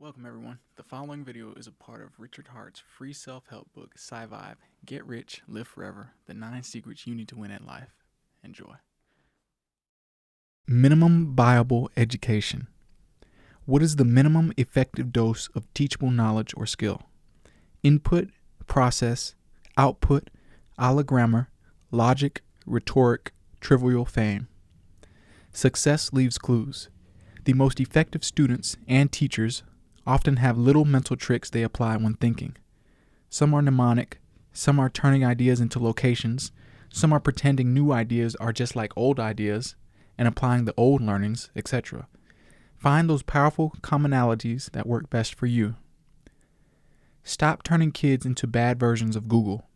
Welcome everyone. The following video is a part of Richard Hart's free self-help book, SciVive, Get Rich, Live Forever, The 9 Secrets You Need to Win at Life. Enjoy. Minimum viable education. What is the minimum effective dose of teachable knowledge or skill? Input, process, output, a la grammar, logic, rhetoric, trivial fame. Success leaves clues. The most effective students and teachers often have little mental tricks they apply when thinking. Some are mnemonic, some are turning ideas into locations, some are pretending new ideas are just like old ideas and applying the old learnings, etc. Find those powerful commonalities that work best for you. Stop turning kids into bad versions of Google.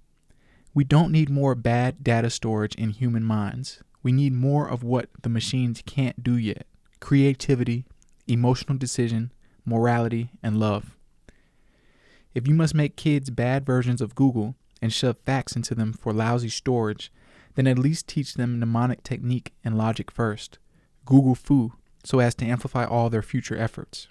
We don't need more bad data storage in human minds. We need more of what the machines can't do yet: creativity, emotional decision, morality, and love. If you must make kids bad versions of Google and shove facts into them for lousy storage, then at least teach them mnemonic technique and logic first. Google foo, so as to amplify all their future efforts.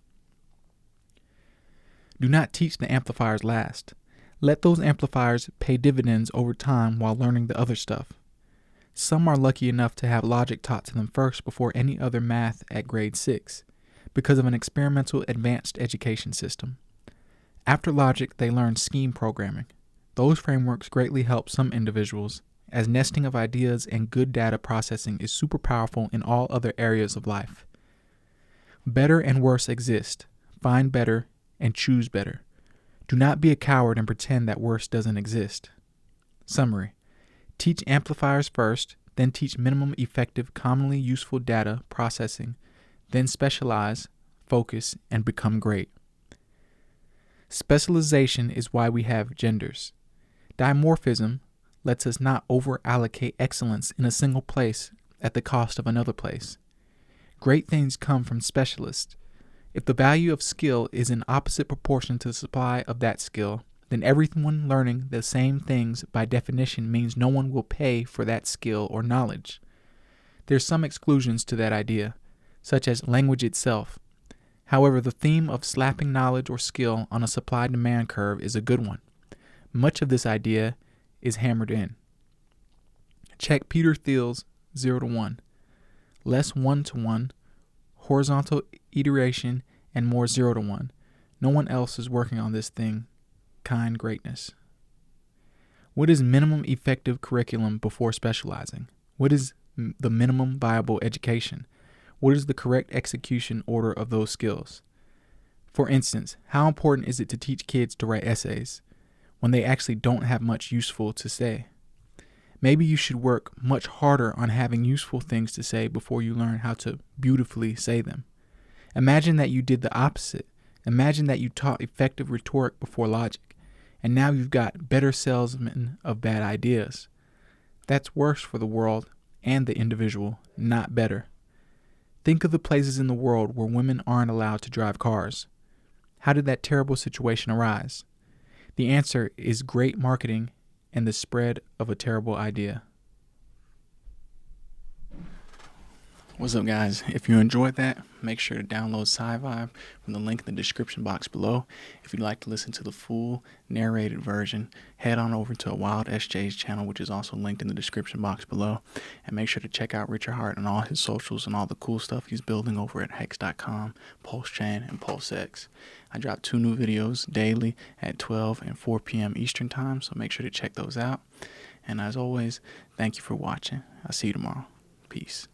Do not teach the amplifiers last. Let those amplifiers pay dividends over time while learning the other stuff. Some are lucky enough to have logic taught to them first before any other math at grade 6, because of an experimental advanced education system. After logic, they learn scheme programming. Those frameworks greatly help some individuals, as nesting of ideas and good data processing is super powerful in all other areas of life. Better and worse exist. Find better and choose better. Do not be a coward and pretend that worse doesn't exist. Summary: teach amplifiers first, then teach minimum effective, commonly useful data processing, then specialize, focus, and become great. Specialization is why we have genders. Dimorphism lets us not over-allocate excellence in a single place at the cost of another place. Great things come from specialists. If the value of skill is in opposite proportion to the supply of that skill, then everyone learning the same things by definition means no one will pay for that skill or knowledge. There's some exclusions to that idea, such as language itself. However, the theme of slapping knowledge or skill on a supply-demand curve is a good one. Much of this idea is hammered in. Check Peter Thiel's 0 to 1. Less 1 to 1, horizontal iteration, and more 0 to 1. No one else is working on this thing. Kind greatness. What is minimum effective curriculum before specializing? What is the minimum viable education? What is the correct execution order of those skills? For instance, how important is it to teach kids to write essays when they actually don't have much useful to say? Maybe you should work much harder on having useful things to say before you learn how to beautifully say them. Imagine that you did the opposite. Imagine that you taught effective rhetoric before logic, and now you've got better salesmen of bad ideas. That's worse for the world and the individual, not better. Think of the places in the world where women aren't allowed to drive cars. How did that terrible situation arise? The answer is great marketing and the spread of a terrible idea. What's up, guys? If you enjoyed that, make sure to download SciVive from the link in the description box below. If you'd like to listen to the full narrated version, head on over to a Wild SJ's channel, which is also linked in the description box below. And make sure to check out Richard Hart and all his socials and all the cool stuff he's building over at hex.com, pulsechain, and pulsex. I drop 2 new videos daily at 12 and 4 p.m. Eastern Time, so make sure to check those out. And as always, thank you for watching. I'll see you tomorrow. Peace.